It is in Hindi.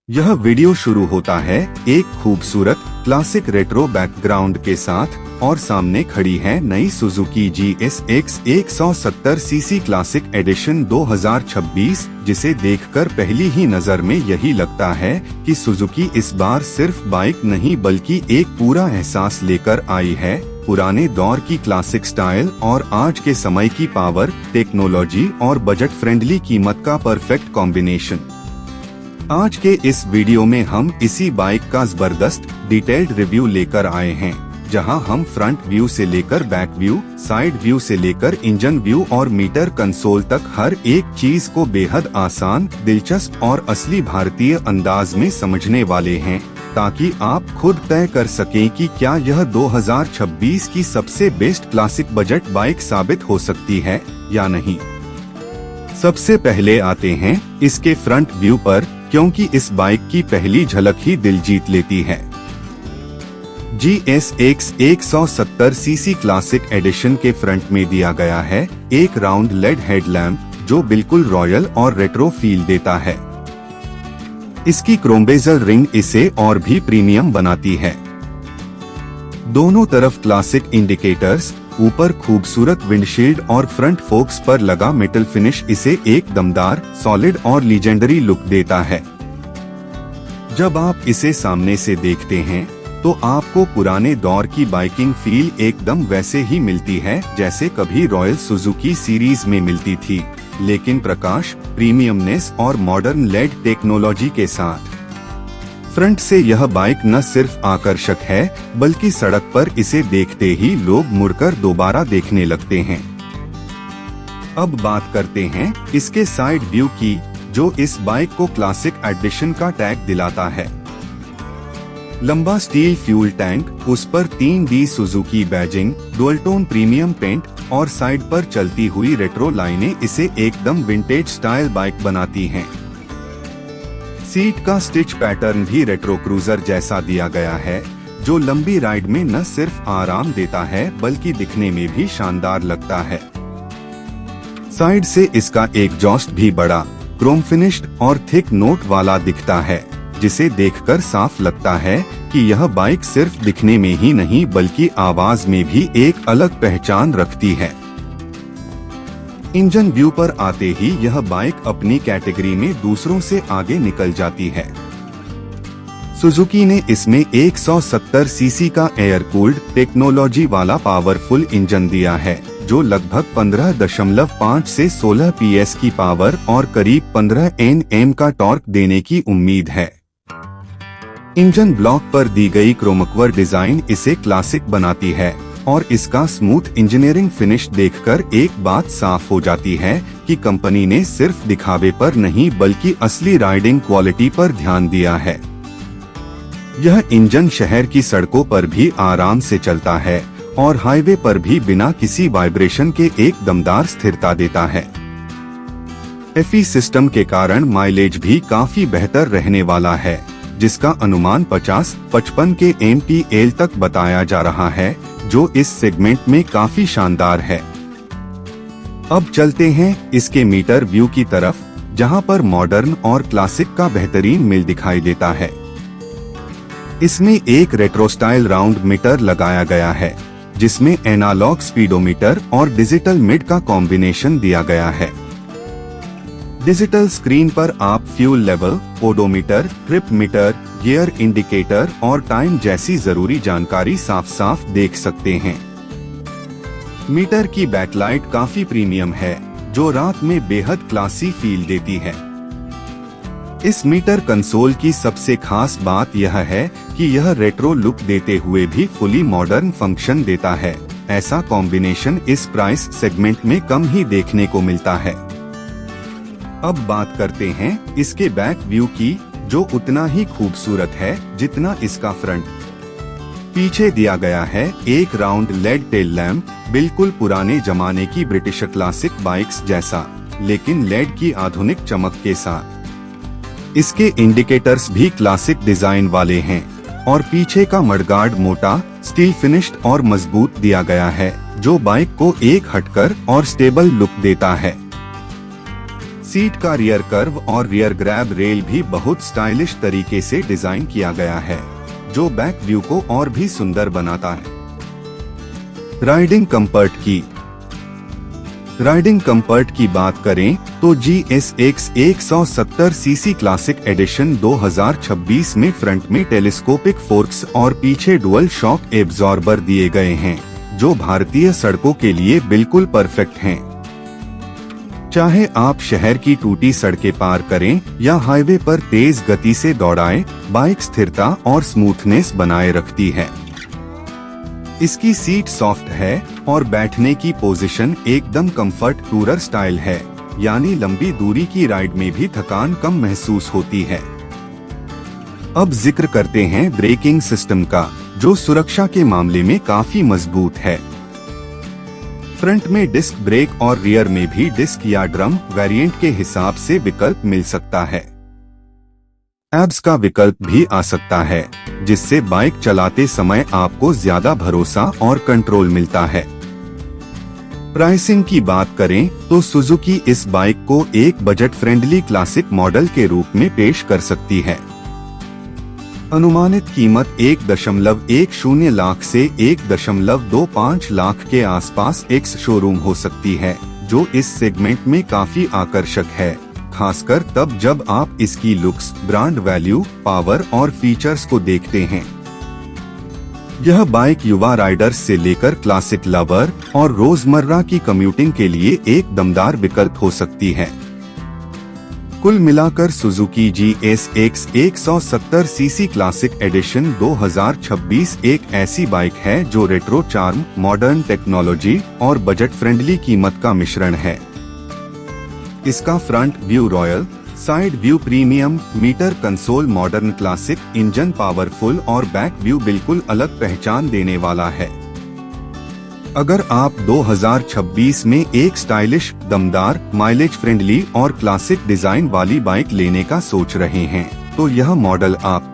यह वीडियो शुरू होता है एक खूबसूरत क्लासिक रेट्रो बैकग्राउंड के साथ और सामने खड़ी है नई Suzuki GSX 170 CC classic edition 2026, जिसे देखकर पहली ही नजर में यही लगता है कि सुजुकी इस बार सिर्फ बाइक नहीं बल्कि एक पूरा एहसास लेकर आई है। पुराने दौर की क्लासिक स्टाइल और आज के समय की पावर, टेक्नोलॉजी और बजट फ्रेंडली कीमत का परफेक्ट कॉम्बिनेशन। आज के इस वीडियो में हम इसी बाइक का जबरदस्त डिटेल्ड रिव्यू लेकर आए हैं, जहां हम फ्रंट व्यू से लेकर बैक व्यू, साइड व्यू से लेकर इंजन व्यू और मीटर कंसोल तक हर एक चीज को बेहद आसान, दिलचस्प और असली भारतीय अंदाज में समझने वाले हैं, ताकि आप खुद तय कर सकें कि क्या यह 2026 की सबसे बेस्ट क्लासिक बजट बाइक साबित हो सकती है या नहीं। सबसे पहले आते हैं इसके फ्रंट व्यू पर, क्योंकि इस बाइक की पहली झलक ही दिल जीत लेती है। GSX 170 सीसी क्लासिक एडिशन के फ्रंट में दिया गया है एक राउंड लेड हेडलैम्प, जो बिल्कुल रॉयल और रेट्रो फील देता है। इसकी क्रोमबेजल रिंग इसे और भी प्रीमियम बनाती है। दोनों तरफ क्लासिक इंडिकेटर्स, ऊपर खूबसूरत विंडशील्ड और फ्रंट फोक्स पर लगा मेटल फिनिश इसे एक दमदार, सॉलिड और लीजेंडरी लुक देता है। जब आप इसे सामने से देखते हैं तो आपको पुराने दौर की बाइकिंग फील एकदम वैसे ही मिलती है जैसे कभी रॉयल सुजुकी सीरीज में मिलती थी, लेकिन प्रकाश, प्रीमियमनेस और मॉडर्न लेड टेक्नोलॉजी के साथ। फ्रंट से यह बाइक न सिर्फ आकर्षक है बल्कि सड़क पर इसे देखते ही लोग मुड़कर दोबारा देखने लगते हैं। अब बात करते हैं इसके साइड व्यू की, जो इस बाइक को क्लासिक एडिशन का टैग दिलाता है। लंबा स्टील फ्यूल टैंक, उस पर 3D Suzuki badging, dual tone premium paint और साइड पर चलती हुई रेट्रो लाइनें इसे एकदम विंटेज स्टाइल बाइक बनाती हैं। सीट का स्टिच पैटर्न भी रेट्रो क्रूजर जैसा दिया गया है, जो लंबी राइड में न सिर्फ आराम देता है बल्कि दिखने में भी शानदार लगता है। साइड से इसका एग्जॉस्ट भी बड़ा, क्रोम फिनिश्ड और थिक नोट वाला दिखता है, जिसे देखकर साफ लगता है कि यह बाइक सिर्फ दिखने में ही नहीं बल्कि आवाज में भी एक अलग पहचान रखती है। इंजन व्यू पर आते ही यह बाइक अपनी कैटेगरी में दूसरों से आगे निकल जाती है। सुजुकी ने इसमें 170 सीसी का एयर कूल्ड टेक्नोलॉजी वाला पावरफुल इंजन दिया है, जो लगभग 15.5 से 16 PS की पावर और करीब 15 Nm का टॉर्क देने की उम्मीद है। इंजन ब्लॉक पर दी गई क्रोमक्वर डिजाइन इसे क्लासिक बनाती है और इसका स्मूथ इंजीनियरिंग फिनिश देखकर एक बात साफ हो जाती है कि कंपनी ने सिर्फ दिखावे पर नहीं बल्कि असली राइडिंग क्वालिटी पर ध्यान दिया है। यह इंजन शहर की सड़कों पर भी आराम से चलता है और हाईवे पर भी बिना किसी वाइब्रेशन के एक दमदार स्थिरता देता है। FE सिस्टम के कारण माइलेज भी काफी बेहतर रहने वाला है, जिसका अनुमान 50-55 के MPL तक बताया जा रहा है, जो इस सेगमेंट में काफी शानदार है। अब चलते हैं इसके मीटर व्यू की तरफ, जहां पर मॉडर्न और क्लासिक का बेहतरीन मेल दिखाई देता है। इसमें एक रेट्रो स्टाइल राउंड मीटर लगाया गया है, जिसमें एनालॉग स्पीडोमीटर और डिजिटल मिड का कॉम्बिनेशन दिया गया है। डिजिटल स्क्रीन पर आप fuel level, odometer, trip meter, gear indicator और टाइम जैसी जरूरी जानकारी साफ साफ देख सकते हैं। मीटर की बैकलाइट काफी प्रीमियम है, जो रात में बेहद क्लासी फील देती है। इस मीटर कंसोल की सबसे खास बात यह है कि यह रेट्रो लुक देते हुए भी फुली मॉडर्न फंक्शन देता है। ऐसा कॉम्बिनेशन इस प्राइस सेगमेंट में कम ही देखने को मिलता है। अब बात करते हैं इसके बैक व्यू की, जो उतना ही खूबसूरत है जितना इसका फ्रंट। पीछे दिया गया है एक राउंड लेड टेल लैम्प, बिल्कुल पुराने जमाने की ब्रिटिश क्लासिक बाइक्स जैसा, लेकिन लेड की आधुनिक चमक के साथ। इसके इंडिकेटर्स भी क्लासिक डिजाइन वाले हैं और पीछे का मडगार्ड मोटा, स्टील फिनिश्ड और मजबूत दिया गया है, जो बाइक को एक हटकर और स्टेबल लुक देता है। सीट का रियर कर्व और रियर ग्रैब रेल भी बहुत स्टाइलिश तरीके से डिजाइन किया गया है, जो बैक व्यू को और भी सुंदर बनाता है। राइडिंग कंफर्ट की बात करें तो GSX 170 सीसी क्लासिक एडिशन 2026 में फ्रंट में टेलीस्कोपिक फोर्क्स और पीछे डुअल शॉक एब्जॉर्बर दिए गए हैं, जो भारतीय सड़कों के लिए बिल्कुल परफेक्ट हैं। चाहे आप शहर की टूटी सड़कें पार करें या हाईवे पर तेज गति से दौड़ाएं, बाइक स्थिरता और स्मूथनेस बनाए रखती है। इसकी सीट सॉफ्ट है और बैठने की पोजीशन एकदम कंफर्ट टूरर स्टाइल है, यानी लंबी दूरी की राइड में भी थकान कम महसूस होती है। अब जिक्र करते हैं ब्रेकिंग सिस्टम का, जो सुरक्षा के मामले में काफी मजबूत है। फ्रंट में डिस्क ब्रेक और रियर में भी डिस्क या ड्रम वेरिएंट के हिसाब से विकल्प मिल सकता है। एब्स का विकल्प भी आ सकता है, जिससे बाइक चलाते समय आपको ज्यादा भरोसा और कंट्रोल मिलता है। प्राइसिंग की बात करें तो सुजुकी इस बाइक को एक बजट फ्रेंडली क्लासिक मॉडल के रूप में पेश कर सकती है। अनुमानित कीमत 1.10 लाख से 1.25 लाख के आसपास एक्स शोरूम हो सकती है, जो इस सेगमेंट में काफी आकर्षक है, खासकर तब जब आप इसकी लुक्स, ब्रांड वैल्यू, पावर और फीचर्स को देखते हैं। यह बाइक युवा राइडर्स से लेकर क्लासिक लवर और रोजमर्रा की कम्यूटिंग के लिए एक दमदार विकल्प हो सकती है। कुल मिलाकर Suzuki GSX 170 CC classic edition 2026 एक ऐसी बाइक है जो रेट्रो चार्म, मॉडर्न टेक्नोलॉजी और बजट फ्रेंडली कीमत का मिश्रण है। इसका front view royal, side view premium, meter console modern classic, engine powerful और बैक व्यू बिल्कुल अलग पहचान देने वाला है। अगर आप 2026 में एक स्टाइलिश, दमदार, माइलेज फ्रेंडली और क्लासिक डिजाइन वाली बाइक लेने का सोच रहे हैं, तो यह मॉडल आप